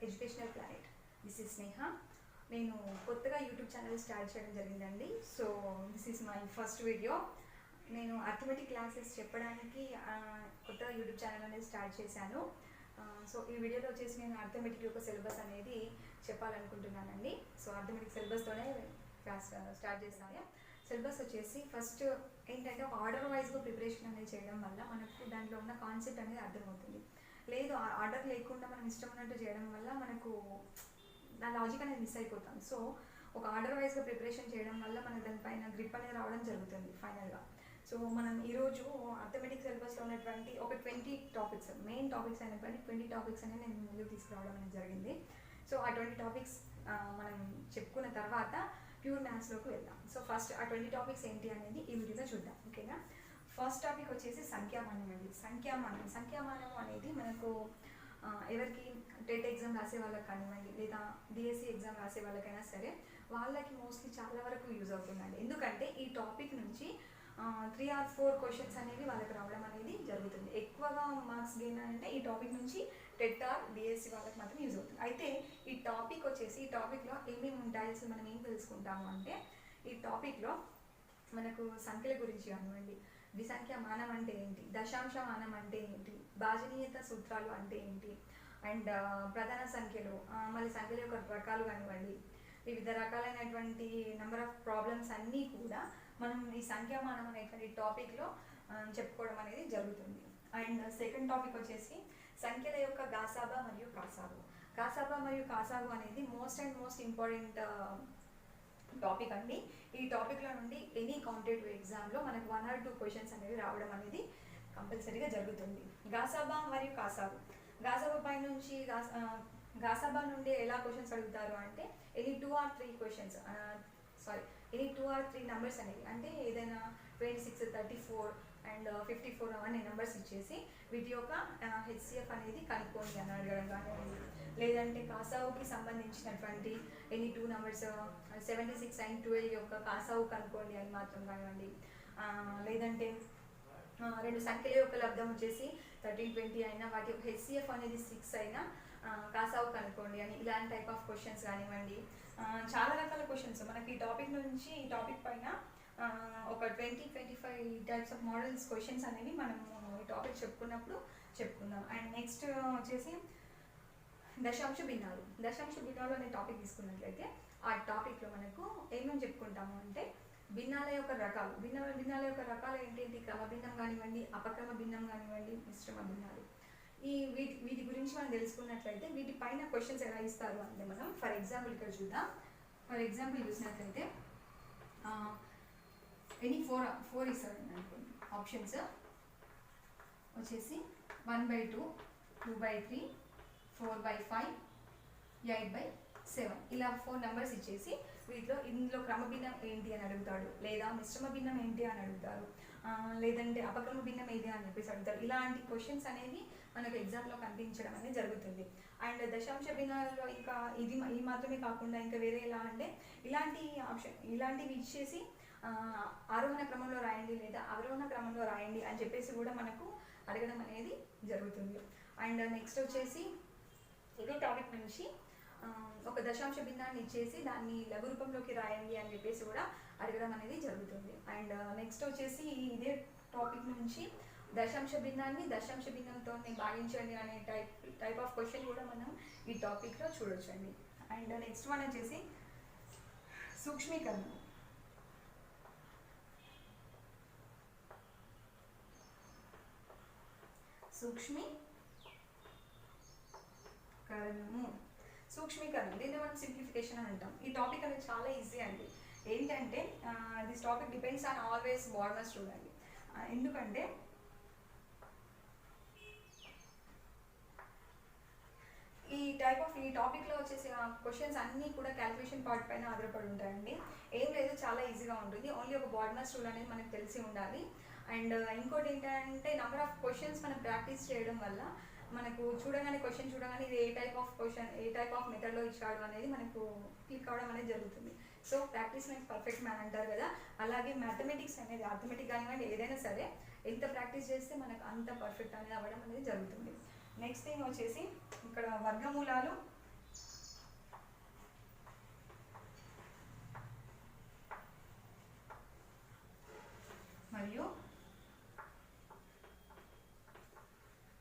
Educational planet. This is స్నేహ. నేను కొత్తగా YouTube channel start చేయడం జరిగిందండి. So this is my first video. నేను అర్థమెటిక్ క్లాసెస్ చెప్పడానికి కొత్తగా యూట్యూబ్ ఛానల్ అనేది స్టార్ట్ చేశాను. సో ఈ వీడియోలో వచ్చేసి నేను అర్థమెటిక్ యొక్క సిలబస్ అనేది చెప్పాలనుకుంటున్నానండి. సో అర్థమెటిక్ సిలబస్తోనే క్లాస్ స్టార్ట్ చేస్తాను. సిలబస్ వచ్చేసి ఫస్ట్ ఏంటంటే ఒక ఆర్డర్ వైజ్గా ప్రిపరేషన్ అనేది చేయడం వల్ల మనకు దాంట్లో ఉన్న కాన్సెప్ట్ అనేది అర్థమవుతుంది. లేదు ఆర్డర్ లేకుండా మనం ఇష్టం ఉన్నట్టు చేయడం వల్ల మనకు నా లాజిక్ అనేది మిస్ అయిపోతాం. సో ఒక ఆర్డర్ వైజ్గా ప్రిపరేషన్ చేయడం వల్ల మనకు దానిపైన గ్రిప్ అనేది రావడం జరుగుతుంది ఫైనల్గా. సో మనం ఈరోజు అర్థమెటిక్ సిలబస్లో ఉన్నటువంటి ఒక 20 టాపిక్స్, మెయిన్ టాపిక్స్ అయినటువంటి 20 టాపిక్స్ అనేది నేను ముందుకు తీసుకురావడం అనేది జరిగింది. సో ఆ 20 టాపిక్స్ మనం చెప్పుకున్న తర్వాత ప్యూర్ మ్యాథ్స్లోకి వెళ్దాం. సో ఫస్ట్ ఆ 20 టాపిక్స్ ఏంటి అనేది ఈ వీడియోలో చూద్దాం, ఓకేనా. ఫస్ట్ టాపిక్ వచ్చేసి సంఖ్యామానం అండి. సంఖ్యామానం అనేది మనకు ఎవరికి టెట్ ఎగ్జామ్ రాసే వాళ్ళకి కానివ్వండి, లేదా డిఎస్సి ఎగ్జామ్ రాసే వాళ్ళకైనా సరే వాళ్ళకి మోస్ట్లీ చాలా వరకు యూజ్ అవుతుందండి. ఎందుకంటే ఈ టాపిక్ నుంచి 3 or 4 క్వశ్చన్స్ అనేవి వాళ్ళకి రావడం అనేది జరుగుతుంది. ఎక్కువగా మార్క్స్ గెయిన్ అంటే ఈ టాపిక్ నుంచి టెట్ ఆర్ డిఎస్సి వాళ్ళకి మాత్రం యూజ్ అవుతుంది. అయితే ఈ టాపిక్ వచ్చేసి ఈ టాపిక్లో ఏమేమి ఉంటాయి, అసలు మనం ఏం తెలుసుకుంటాము అంటే ఈ టాపిక్లో మనకు సంఖ్యల గురించి కానివ్వండి, ద్విసంఖ్య మానం అంటే ఏంటి, దశాంశ మానం అంటే ఏంటి, భాజనీయత సూత్రాలు అంటే ఏంటి, అండ్ ప్రధాన సంఖ్యలు, మళ్ళీ సంఖ్యల యొక్క రకాలు కానివ్వండి, వివిధ రకాలైనటువంటి నెంబర్ ఆఫ్ ప్రాబ్లమ్స్ అన్నీ కూడా మనం ఈ సంఖ్యామానం అనేటువంటి టాపిక్లో చెప్పుకోవడం అనేది జరుగుతుంది. అండ్ సెకండ్ టాపిక్ వచ్చేసి సంఖ్యల యొక్క గాసాబా మరియు కాసాబు. గాసాబా మరియు కాసాబు అనేది మోస్ట్ ఇంపార్టెంట్ టాపిక్ అండి. ఈ టాపిక్లో నుండి ఎనీ కాంపిటేటివ్ ఎగ్జామ్లో మనకు 1 or 2 క్వశ్చన్స్ అనేవి రావడం అనేది కంపల్సరీగా జరుగుతుంది. గాసాబా మరియు కాసాబు. గాసాబా పై నుంచి గాసాబా నుండి ఎలా క్వశ్చన్స్ అడుగుతారు అంటే any 2 or 3 questions, any 2 or 3 numbers అనేవి, అంటే ఏదైనా 26, 34 అండ్ 54 అనే నెంబర్స్ ఇచ్చేసి వీటి యొక్క హెచ్సిఎఫ్ అనేది కనుక్కోండి అని అడగడం కానివ్వండి, లేదంటే కాసావుకి సంబంధించినటువంటి ఎనీ 2 నెంబర్స్ 76 and 12 యొక్క కాసావు కనుక్కోండి అని మాత్రం కానివ్వండి, లేదంటే 2 సంఖ్యల యొక్క లబ్ధం వచ్చేసి 13, 20 అయినా వాటి యొక్క హెచ్సిఎఫ్ అనేది 6 అయినా కాసావు కనుక్కోండి అని ఇలాంటి టైప్ ఆఫ్ క్వశ్చన్స్ కానివ్వండి. చాలా రకాల క్వశ్చన్స్ మనకి ఈ టాపిక్ నుంచి ఈ టాపిక్ పైన ఒక 20-25 టైప్స్ ఆఫ్ మోడల్స్ క్వశ్చన్స్ అనేవి మనం ఈ టాపిక్ చెప్పుకున్నప్పుడు చెప్పుకుందాం. అండ్ నెక్స్ట్ వచ్చేసి దశాంశ భిన్నాలు అనే టాపిక్ తీసుకున్నట్లయితే ఆ టాపిక్లో మనకు ఏమేమి చెప్పుకుంటాము అంటే భిన్నాల యొక్క రకాలు, భిన్నాల యొక్క రకాలు ఏంటంటే క్రమ భిన్నం కానివ్వండి, అపక్రమ భిన్నం కానివ్వండి, మిశ్రమ భిన్నాలు. వీటి గురించి మనం తెలుసుకున్నట్లయితే వీటి పైన క్వశ్చన్స్ ఎలా ఇస్తారు అంటే మనం ఫర్ ఎగ్జాంపుల్ ఇక్కడ చూద్దాం. ఫర్ ఎగ్జాంపుల్ చూసినట్లయితే ఎనీ 4 ఇస్తారు అనుకోండి. ఆప్షన్స్ వచ్చేసి 1/2, 2/3, 4/5, 8/7 ఇలా 4 నెంబర్స్ ఇచ్చేసి ఇందులో క్రమభిన్నం ఏంటి అని అడుగుతాడు, లేదా మిశ్రమ భిన్నం ఏంటి అని అడుగుతారు, లేదంటే అపక్రమ భిన్నం ఏది అని చెప్పేసి అడుగుతారు. ఇలాంటి క్వశ్చన్స్ అనేవి మనకు ఎగ్జామ్లో కనిపించడం అనేది జరుగుతుంది. అండ్ దశాంశ భిన్నాలలో ఇంకా ఈ మాత్రమే కాకుండా ఇంకా వేరే ఎలా అంటే ఇలాంటివి ఇచ్చేసి ఆరోహణ క్రమంలో రాయండి లేదా అవరోహణ క్రమంలో రాయండి అని చెప్పేసి కూడా మనకు అడగడం అనేది జరుగుతుంది. అండ్ నెక్స్ట్ వచ్చేసి ఇదే టాపిక్ నుంచి ఒక దశాంశ భిన్నాన్ని ఇచ్చేసి దాన్ని లఘు రూపంలోకి రాయండి అని చెప్పేసి కూడా అడగడం అనేది జరుగుతుంది. అండ్ నెక్స్ట్ వచ్చేసి ఇదే టాపిక్ నుంచి దశాంశ భిన్నాన్ని దశాంశ భిన్నంతో భాగించండి అనే టైప్ ఆఫ్ క్వశ్చన్ కూడా మనం ఈ టాపిక్లో చూడొచ్చండి. అండ్ నెక్స్ట్ వన్ వచ్చేసి సూక్ష్మీకరణం. సూక్ష్మీకరణం దీన్ని మనం సింప్లిఫికేషన్ అని అంటాం. ఈ టాపిక్ అనేది చాలా ఈజీ అండి. ఏంటంటే this topic depends on always border student. ఎందుకంటే ఈ టాపిక్లో వచ్చేసి క్వశ్చన్స్ అన్నీ కూడా క్యాలిక్యులేషన్ పార్ట్ పైన ఆధారపడి ఉంటాయండి. ఏం లేదు, చాలా ఈజీగా ఉంటుంది. ఓన్లీ ఒక బార్డర్ రూల్ అనేది మనకు తెలిసి ఉండాలి. అండ్ ఇంకోటి ఏంటంటే నెంబర్ ఆఫ్ క్వశ్చన్స్ మనం ప్రాక్టీస్ చేయడం వల్ల మనకు క్వశ్చన్ చూడగానే ఇది ఏ టైప్ ఆఫ్ మెథడ్లో ఇచ్చాడు అనేది మనకు క్లిక్ అవడం అనేది జరుగుతుంది. So practice makes perfect man అంటారు కదా, అలాగే మ్యాథమెటిక్స్ అనేది అర్థమెటిక్ కానివ్వండి ఏదైనా సరే ఎంత ప్రాక్టీస్ చేస్తే మనకు అంత పర్ఫెక్ట్ అనేది అవ్వడం అనేది జరుగుతుంది. నెక్స్ట్ థింగ్ వచ్చేసి ఇక్కడ వర్గమూలాలు, మరియు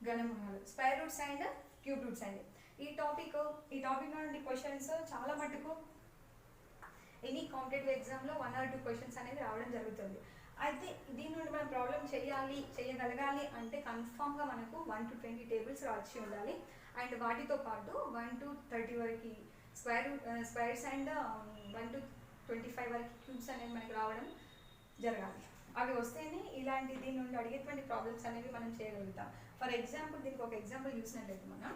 ఘనమూలాలు, square roots and cube roots అండి. ఈ టాపిక్ నుండి క్వశ్చన్స్ చాలా మటుకు ఎనీ కాంపిటేటివ్ ఎగ్జామ్లో 1 or 2 క్వశ్చన్స్ అనేవి రావడం జరుగుతుంది. అయితే దీని నుండి మనం ప్రాబ్లం చేయగలగాలి అంటే కన్ఫామ్గా మనకు 1 to 20 టేబుల్స్ వచ్చి ఉండాలి. అండ్ వాటితో పాటు 1 to 30 వరకు స్క్వేర్స్ అండ్ 1 to 25 వరకు క్యూబ్స్ అనేవి మనకు రావడం జరగాలి. అవి వస్తేనే ఇలాంటి దీని నుండి అడిగేటువంటి ప్రాబ్లమ్స్ అనేవి మనం చేయగలుగుతాం. ఫర్ ఎగ్జాంపుల్ దీనికి ఒక ఎగ్జాంపుల్ చూసినట్లయితే మనం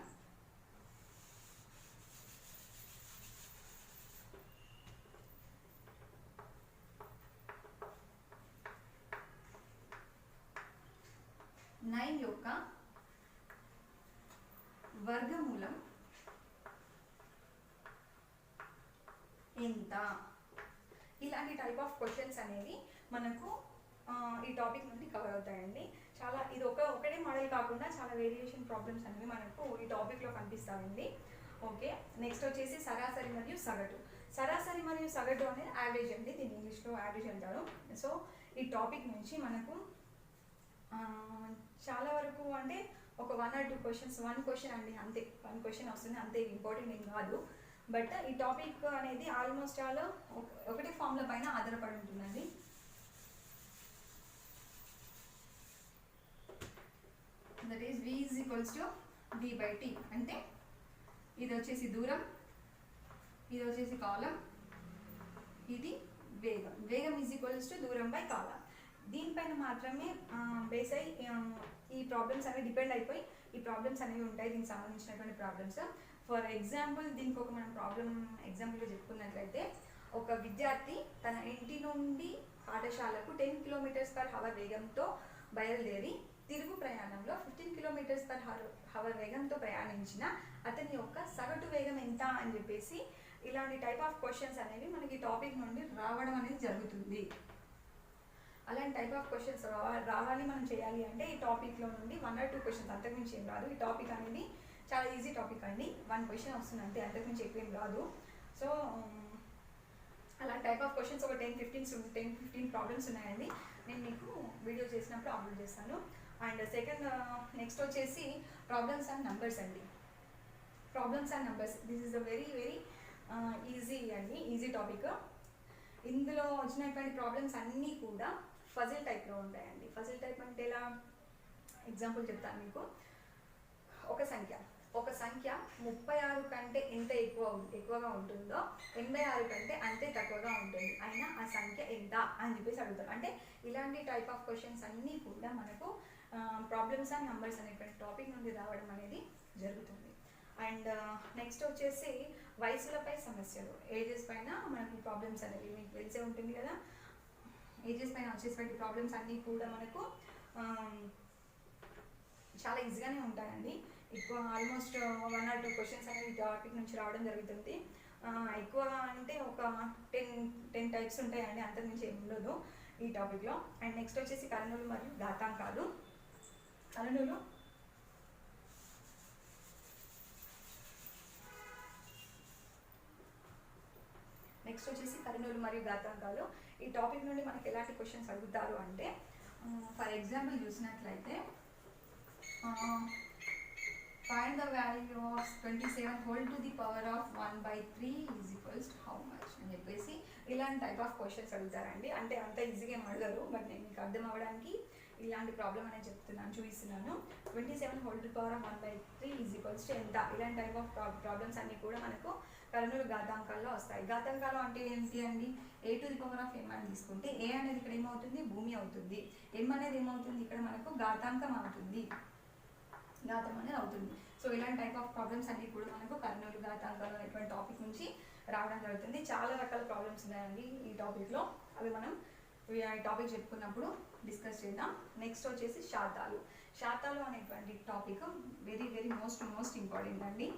9 యొక్క వర్గమూలం ఎంత, ఇలాంటి టైప్ ఆఫ్ క్వశ్చన్స్ అనేవి మనకు ఈ టాపిక్ నుండి కవర్ అవుతాయండి. చాలా ఇది ఒకటే మోడల్ కాకుండా చాలా వేరియేషన్ ప్రాబ్లమ్స్ అనేవి మనకు ఈ టాపిక్లో కనిపిస్తాయండి. ఓకే, నెక్స్ట్ వచ్చేసి సరాసరి మరియు సగటు. సరాసరి మరియు సగటు అనేది యావరేజ్ అండి, దీన్ని ఇంగ్లీష్లో యావరేజ్ అంటారు. సో ఈ టాపిక్ నుంచి మనకు చాలా వరకు అంటే ఒక 1 or 2 క్వశ్చన్స్, 1 క్వశ్చన్ అండి అంతే, 1 క్వశ్చన్ వస్తుంది అంతే, ఇంపార్టెంట్ ఏం కాదు. బట్ ఈ టాపిక్ అనేది ఆల్మోస్ట్ ఆల్ ఒకటే ఫార్ములా పైన ఆధారపడి ఉంటుందండి. That is v is equals to d/t. అంటే ఇది వచ్చేసి దూరం, ఇది వచ్చేసి కాలం, ఇది వేగం. వేగం ఈజ్ ఈక్వల్స్ టు దూరం బై కాలం. దీనిపైన మాత్రమే బేస్ అయ్యి ఈ ప్రాబ్లమ్స్ అనేవి డిపెండ్ అయిపోయి ఈ ప్రాబ్లమ్స్ అనేవి ఉంటాయి, దీనికి సంబంధించినటువంటి ప్రాబ్లమ్స్. ఫర్ ఎగ్జాంపుల్ దీనికి ఒక మనం ప్రాబ్లం ఎగ్జాంపుల్గా చెప్పుకున్నట్లయితే, ఒక విద్యార్థి తన ఇంటి నుండి పాఠశాలకు 10 km/h వేగంతో బయలుదేరి తిరుగు ప్రయాణంలో 15 km/h వేగంతో ప్రయాణించిన అతని యొక్క సగటు వేగం ఎంత అని చెప్పేసి ఇలాంటి టైప్ ఆఫ్ క్వశ్చన్స్ అనేవి మనకి టాపిక్ నుండి రావడం అనేది జరుగుతుంది. అలాంటి టైప్ ఆఫ్ క్వశ్చన్స్ రావాలి మనం చేయాలి అంటే ఈ టాపిక్లో నుండి 1 or 2 క్వశ్చన్స్, అంతకుమించి ఏం రాదు. ఈ టాపిక్ అనేది చాలా ఈజీ టాపిక్ అండి, 1 క్వశ్చన్ వస్తుంది అంతే, అంతకుమించి ఎక్కువ ఏం రాదు. సో అలాంటి టైప్ ఆఫ్ క్వశ్చన్స్ ఒక 10-15 ప్రాబ్లమ్స్ ఉన్నాయండి, నేను మీకు వీడియో చేసినప్పుడు అప్లోడ్ చేస్తాను. అండ్ నెక్స్ట్ వచ్చేసి ప్రాబ్లమ్స్ అండ్ నంబర్స్ అండి. Problems and numbers, this is a very very easy అండి, ఈజీ టాపిక్. ఇందులో వచ్చినటువంటి ప్రాబ్లమ్స్ అన్నీ కూడా ఫజిల్ టైప్లో ఉంటాయండి. ఫజిల్ టైప్ అంటే ఎలా, ఎగ్జాంపుల్ చెప్తాను మీకు. ఒక సంఖ్య 36 కంటే ఎంత ఎక్కువగా ఉంటుందో 86 కంటే అంతే తక్కువగా ఉంటుంది, అయినా ఆ సంఖ్య ఎంత అని చెప్పేసి అడుగుతారు. అంటే ఇలాంటి టైప్ ఆఫ్ క్వశ్చన్స్ అన్నీ కూడా మనకు ప్రాబ్లమ్స్ అండ్ నంబర్స్ అనేటువంటి టాపిక్ నుండి రావడం అనేది జరుగుతుంది. అండ్ నెక్స్ట్ వచ్చేసి వయసులపై సమస్యలు, ఏజెస్ పైన మనకు ప్రాబ్లమ్స్ అనేవి మీకు తెలిసే ఉంటుంది కదా. ఏజెస్ పైన వచ్చేటువంటి ప్రాబ్లమ్స్ అన్నీ కూడా మనకు చాలా ఈజీగానే ఉంటాయండి. ఎక్కువ ఆల్మోస్ట్ 1 or 2 క్వశ్చన్స్ అనేవి టాపిక్ నుంచి రావడం జరుగుతుంది. ఎక్కువగా అంటే ఒక 10 టైప్స్ ఉంటాయండి, అంతకుమించి ఏమి ఉండదు ఈ టాపిక్లో. అండ్ నెక్స్ట్ వచ్చేసి కరణులు మరియు ఘాతాంకాలు. నెక్స్ట్ వచ్చేసి కరణులు మరియు ఘాతాంకాలు. ఈ టాపిక్ నుండి మనకి ఎలాంటి క్వశ్చన్స్ అడుగుతారు అంటే, ఫర్ ఎగ్జాంపుల్ చూసినట్లయితే find the value of 27 whole to the power of 1/3 is equals to how much అని చెప్పేసి ఇలాంటి టైప్ ఆఫ్ క్వశ్చన్స్ అడుగుతారండి. అంటే అంత ఈజీగా అడగరు, బట్ నేను మీకు అర్థం అవ్వడానికి ఇలాంటి ప్రాబ్లం అనేది చూపిస్తున్నాను. 27 whole to the power of 1/3 is equals to ఎంత, ఇలాంటి టైప్ ఆఫ్ ప్రాబ్లమ్స్ అన్నీ కూడా మనకు కరణులు ఘాతాంకాల్లో వస్తాయి. ఘాతాంకాలు అంటే ఏంటి అండి, a to the power of m అని తీసుకుంటే a అనేది ఇక్కడ ఏమవుతుంది, భూమి అవుతుంది. m అనేది ఏమవుతుంది, ఇక్కడ మనకు ఘాతాంకం అవుతుంది, ఘాతం అనేది అవుతుంది. సో ఇలాంటి టైప్ ఆఫ్ ప్రాబ్లమ్స్ అన్నీ కూడా మనకు కర్నూలు ఘాతాంకాలు అనేటువంటి టాపిక్ నుంచి రావడం జరుగుతుంది. చాలా రకాల ప్రాబ్లమ్స్ ఉన్నాయండి ఈ టాపిక్లో, అవి మనం ఈ టాపిక్ చెప్పుకున్నప్పుడు డిస్కస్ చేద్దాం. నెక్స్ట్ వచ్చేసి శాతాలు అనేటువంటి topic very very most important అండి.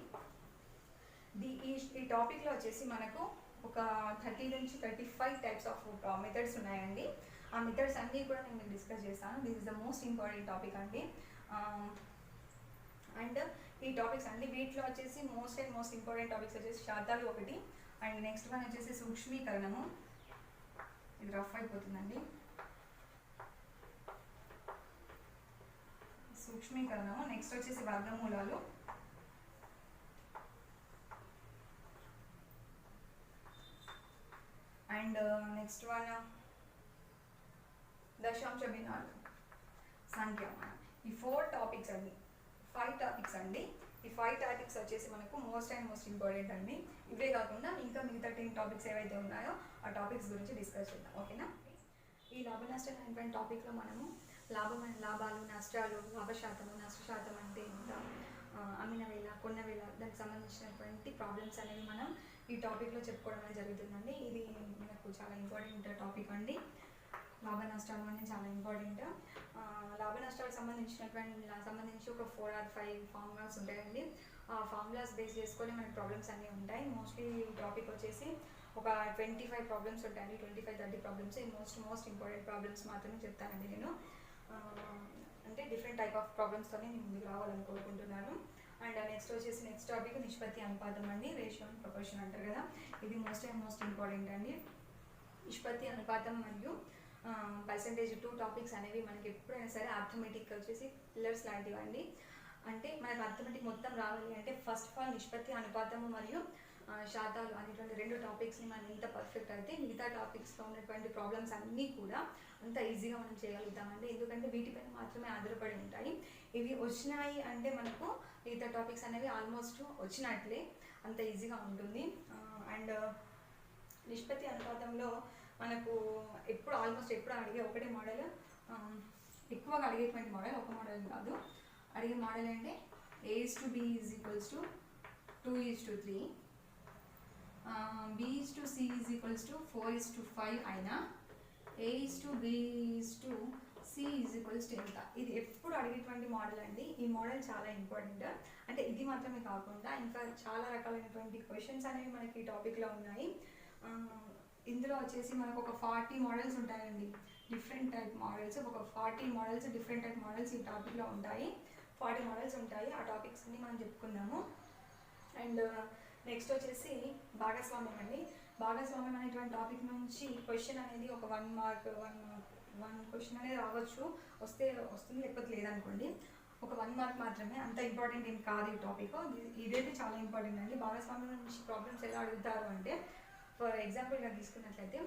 ఈ టాపిక్లో వచ్చేసి మనకు ఒక 30 నుంచి 35 టైప్స్ ఆఫ్ మెథడ్స్ ఉన్నాయండి. ఆ మెథడ్స్ అన్నీ కూడా నేను మీకు డిస్కస్ చేస్తాను. This is the most important topic అండి. అండ్ ఈ టాపిక్స్ అండి వీటిలో వచ్చేసి మోస్ట్ ఇంపార్టెంట్ టాపిక్స్ వచ్చేసి శాతాలు ఒకటి, అండ్ నెక్స్ట్ వన్ వచ్చేసి సూక్ష్మీకరణము, ఇది రఫ్ అయిపోతుందండి, సూక్ష్మీకరణము. నెక్స్ట్ వచ్చేసి వర్గమూలాలు, అండ్ నెక్స్ట్ వన్ దశాంశ భిన్నాలు, సంఖ్యామానం. ఈ 4 టాపిక్స్ అండి, 5 టాపిక్స్ అండి. ఈ 5 టాపిక్స్ వచ్చేసి మనకు మోస్ట్ ఇంపార్టెంట్ అండి. ఇవే కాకుండా ఇంకా మిగతా 10 టాపిక్స్ ఏవైతే ఉన్నాయో ఆ టాపిక్స్ గురించి డిస్కస్ చేద్దాం, ఓకేనా. ఈ లాభ నష్టాలు అనేటువంటి టాపిక్లో మనము లాభాలు, నష్టాలు, లాభశాతము, నష్టశాతం అంటే ఎంత, అమ్మిన వేళ, కొన్న వేళ, దానికి సంబంధించినటువంటి ప్రాబ్లమ్స్ అనేవి మనం ఈ టాపిక్లో చెప్పుకోవడం అనేది జరుగుతుందండి. ఇది మనకు చాలా ఇంపార్టెంట్ టాపిక్ అండి. లాభ నష్టాలు అనేది చాలా ఇంపార్టెంట్. లాభ నష్టాలకు సంబంధించి ఒక 4 or 5 ఫార్ములాస్ ఉంటాయండి. ఆ ఫార్ములాస్ బేస్ చేసుకొని మనకి ప్రాబ్లమ్స్ అన్నీ ఉంటాయి. మోస్ట్లీ టాపిక్ వచ్చేసి ఒక 25 ప్రాబ్లమ్స్ ఉంటాయండి, 25-30 ప్రాబ్లమ్స్. ఈ మోస్ట్ ఇంపార్టెంట్ ప్రాబ్లమ్స్ మాత్రమే చెప్తానండి నేను. అంటే డిఫరెంట్ టైప్ ఆఫ్ ప్రాబ్లమ్స్తోనే నేను ముందుకు రావాలని కోరుకుంటున్నాను. అండ్ నెక్స్ట్ టాపిక్ నిష్పత్తి అనుపాతం అండి, రేషియో అండ్ ప్రపోర్షన్ అంటారు కదా. ఇది మోస్ట్ ఇంపార్టెంట్ అండి. నిష్పత్తి అనుపాతం మరియు పర్సంటేజ్ 2 టాపిక్స్ అనేవి మనకి ఎప్పుడైనా సరే అర్థమెటిక్ వచ్చేసి పిల్లర్స్ లాంటివి అండి. అంటే మనకు అర్థమెటిక్ మొత్తం రావాలి అంటే ఫస్ట్ ఆఫ్ ఆల్ నిష్పత్తి అనుపాతము మరియు శాతాలు అనేటువంటి 2 టాపిక్స్ని మనం ఎంత పర్ఫెక్ట్ అయితే మిగతా టాపిక్స్లో ఉన్నటువంటి ప్రాబ్లమ్స్ అన్నీ కూడా అంత ఈజీగా మనం చేయగలుగుతామండి. ఎందుకంటే వీటిపైన మాత్రమే ఆధారపడి ఉంటాయి. ఇవి వచ్చినాయి అంటే మనకు మిగతా టాపిక్స్ అనేవి ఆల్మోస్ట్ వచ్చినట్లే, అంత ఈజీగా ఉంటుంది. అండ్ నిష్పత్తి అనుపాతంలో మనకు ఆల్మోస్ట్ ఎప్పుడు అడిగే ఒకటే మోడల్, ఎక్కువగా అడిగేటువంటి మోడల్, ఒక మోడల్ కాదు, అడిగే మోడల్ అంటే A/B = 2:3, B/C = 4:5 అయినా A/B/C ఎంత, ఇది ఎప్పుడు అడిగేటువంటి మోడల్ అండి. ఈ మోడల్ చాలా ఇంపార్టెంట్. అంటే ఇది మాత్రమే కాకుండా ఇంకా చాలా రకాలైనటువంటి క్వశ్చన్స్ అనేవి మనకి ఈ టాపిక్లో ఉన్నాయి. ఇందులో వచ్చేసి మనకు ఒక 40 మోడల్స్ ఉంటాయండి, డిఫరెంట్ టైప్ మోడల్స్. ఒక 40 మోడల్స్, డిఫరెంట్ టైప్ మోడల్స్ ఈ టాపిక్లో ఉంటాయి. 40 మోడల్స్ ఉంటాయి. ఆ టాపిక్స్ అన్ని మనం చెప్పుకుందాము. అండ్ నెక్స్ట్ వచ్చేసి భాగస్వామ్యం అండి. భాగస్వామ్యం అనేటువంటి టాపిక్ నుంచి క్వశ్చన్ అనేది ఒక 1 మార్క్ క్వశ్చన్ అనేది రావచ్చు, వస్తుంది, లేకపోతే లేదనుకోండి. ఒక 1 మార్క్ మాత్రమే, అంత ఇంపార్టెంట్ ఏం కాదు ఈ టాపిక్. ఇదైతే చాలా ఇంపార్టెంట్ అండి. భాగస్వామ్యం నుంచి ప్రాబ్లమ్స్ ఎలా అడుగుతారు అంటే, ఫర్ ఎగ్జాంపుల్గా తీసుకున్నట్లయితే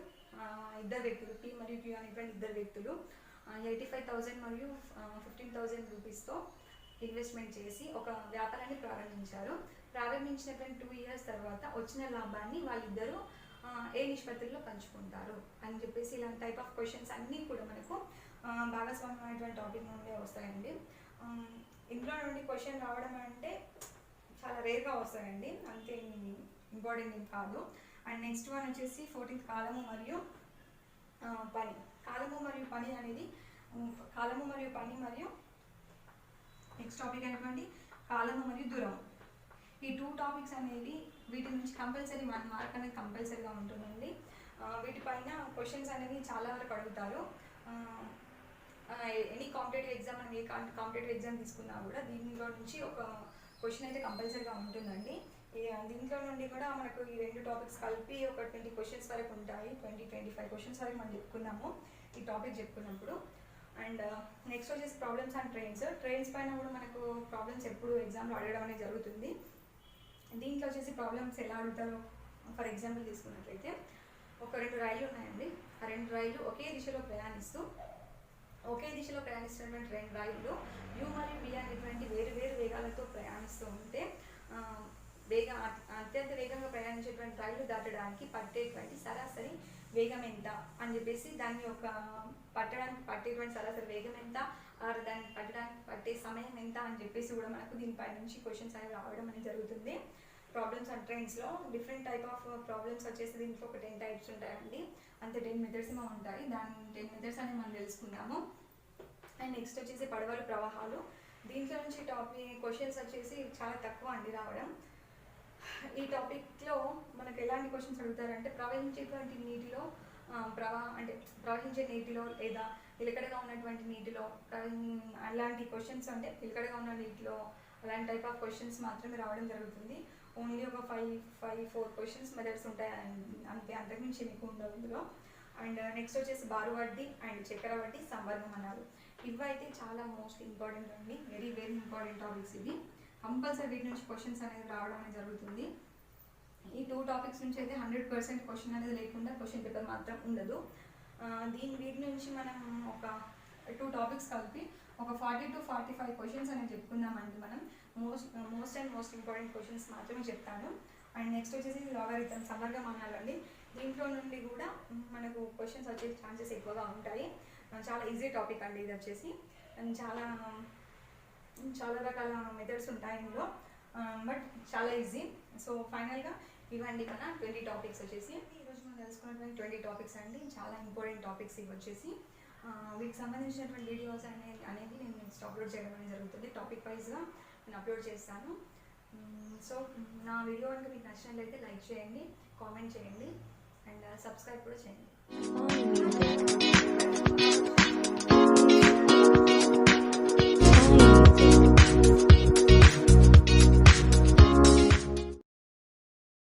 2 వ్యక్తులు, P మరియు Q అనేటువంటి 2 వ్యక్తులు 85,000 మరియు 15,000 రూపీస్తో ఇన్వెస్ట్మెంట్ చేసి ఒక వ్యాపారాన్ని ప్రారంభించినటువంటి 2 years తర్వాత వచ్చిన లాభాన్ని వాళ్ళిద్దరూ ఏ నిష్పత్తుల్లో పంచుకుంటారు అని చెప్పేసి ఇలాంటి టైప్ ఆఫ్ క్వశ్చన్స్ అన్నీ కూడా మనకు భాగస్వామ్యం అనేటువంటి టాపిక్ నుండే వస్తాయండి. ఇందులో నుండి క్వశ్చన్ రావడం అంటే చాలా రేర్గా వస్తాయండి, అంతే ఇంపార్టెంట్ ఏం కాదు. అండ్ నెక్స్ట్ వన్ వచ్చేసి 14th కాలము మరియు పని. కాలము మరియు పని అనేది మరియు నెక్స్ట్ టాపిక్ అనేటువంటి కాలము మరియు దూరం. ఈ 2 టాపిక్స్ అనేవి వీటి నుంచి కంపల్సరీ 1 మార్క్ అనేది కంపల్సరీగా ఉంటుందండి. వీటిపైన క్వశ్చన్స్ అనేవి చాలా వరకు అడుగుతారు. ఎనీ కాంపిటేటివ్ ఎగ్జామ్ మనం ఏ కాంపిటేటివ్ ఎగ్జామ్ తీసుకున్నా కూడా దీనిలో నుంచి ఒక క్వశ్చన్ అయితే కంపల్సరీగా ఉంటుందండి. దీంట్లో నుండి కూడా మనకు ఈ 2 టాపిక్స్ కలిపి ఒక 20 క్వశ్చన్స్ వరకు ఉంటాయి, 20-25 క్వశ్చన్స్ వరకు మనం చెప్పుకున్నాము ఈ టాపిక్ చెప్పుకున్నప్పుడు. అండ్ నెక్స్ట్ వచ్చేసి ప్రాబ్లమ్స్ అండ్ ట్రైన్స్ పైన కూడా మనకు ప్రాబ్లమ్స్ ఎప్పుడు ఎగ్జామ్లో అడగడం అనేది జరుగుతుంది. దీంట్లో వచ్చేసి ప్రాబ్లమ్స్ ఎలా అడుగుతారో ఫర్ ఎగ్జాంపుల్ తీసుకున్నట్లయితే ఒక 2 రైళ్ళు ఉన్నాయండి. ఆ 2 రైళ్ళు ఒకే దిశలో ప్రయాణిస్తున్నటువంటి 2 రైళ్ళు U మరియు B అనేటువంటి వేరు వేగాలతో ప్రయాణిస్తూ ఉంటే అత్యంత వేగంగా ప్రయాణించేటువంటి రైలు దాటడానికి పట్టేటువంటి సరాసరి వేగం ఎంత అని చెప్పేసి దాని యొక్క పట్టేటువంటి సరాసరి వేగం ఎంత, దాన్ని పట్టడానికి పట్టే సమయం ఎంత అని చెప్పేసి కూడా మనకు దీనిపై నుంచి క్వశ్చన్స్ అనేవి రావడం అనేది జరుగుతుంది. ప్రాబ్లమ్స్ అండ్ ట్రైన్స్లో డిఫరెంట్ టైప్ ఆఫ్ ప్రాబ్లమ్స్ వచ్చేసి దీంట్లో ఒక 10 టైప్స్ ఉంటాయండి, అంతే 10 మెథడ్స్ ఉంటాయి. దాని 10 మెథడ్స్ అనేవి మనం తెలుసుకుందాము. అండ్ నెక్స్ట్ వచ్చేసి పడవలు ప్రవాహాలు. దీంట్లో నుంచి క్వశ్చన్స్ వచ్చేసి చాలా తక్కువ అండి రావడం. ఈ టాపిక్లో మనకు ఎలాంటి క్వశ్చన్స్ అడుగుతారంటే ప్రవహించేటువంటి నీటిలో ప్రవహించే నీటిలో లేదా నిలకడగా ఉన్నటువంటి నీటిలో అలాంటి క్వశ్చన్స్ అంటే నిలకడగా ఉన్న నీటిలో అలాంటి టైప్ ఆఫ్ క్వశ్చన్స్ మాత్రమే రావడం జరుగుతుంది. ఓన్లీ ఒక 4 క్వశ్చన్స్ మెథడ్స్ ఉంటాయి అంతే, అంతకుమించి మీకు ఉండవు ఇందులో. అండ్ నెక్స్ట్ వచ్చేసి బారు వడ్డీ అండ్ చక్కెర వడ్డీ, సంవర్గమనాలు. ఇవైతే చాలా మోస్ట్ ఇంపార్టెంట్ అండి, వెరీ వెరీ ఇంపార్టెంట్ టాపిక్స్ ఇవి. కంపల్సరీ వీటి నుంచి క్వశ్చన్స్ అనేది రావడం అనేది జరుగుతుంది. ఈ 2 టాపిక్స్ నుంచి అయితే 100% క్వశ్చన్ అనేది లేకుండా క్వశ్చన్ పేపర్ మాత్రం ఉండదు. వీటి నుంచి మనం ఒక 2 టాపిక్స్ కలిపి ఒక 40 to 45 క్వశ్చన్స్ అనేది చెప్పుకుందామండి. మనం మోస్ట్ ఇంపార్టెంట్ క్వశ్చన్స్ మాత్రమే చెప్తాను. అండ్ నెక్స్ట్ వచ్చేసి లాగరిథం, సంవర్గమానాలు అండి. దీంట్లో నుండి కూడా మనకు క్వశ్చన్స్ వచ్చే ఛాన్సెస్ ఎక్కువగా ఉంటాయి. చాలా ఈజీ టాపిక్ అండి ఇది వచ్చేసి. చాలా రకాల మెథడ్స్ ఉంటాయి ఇందులో, బట్ చాలా ఈజీ. సో ఫైనల్గా ఇవ్వండి మన 20 టాపిక్స్ వచ్చేసి. ఈరోజు మనం తెలుసుకున్నటువంటి 20 టాపిక్స్ అండి, చాలా ఇంపార్టెంట్ టాపిక్స్ ఇవి వచ్చేసి. వీటికి సంబంధించినటువంటి వీడియోస్ అనేది నేను నెక్స్ట్ అప్లోడ్ చేయడం అనేది జరుగుతుంది. టాపిక్ వైజ్గా నేను అప్లోడ్ చేస్తాను. సో నా వీడియో కనుక మీకు నచ్చినట్లయితే లైక్ చేయండి, కామెంట్ చేయండి అండ్ సబ్స్క్రైబ్ కూడా చేయండి.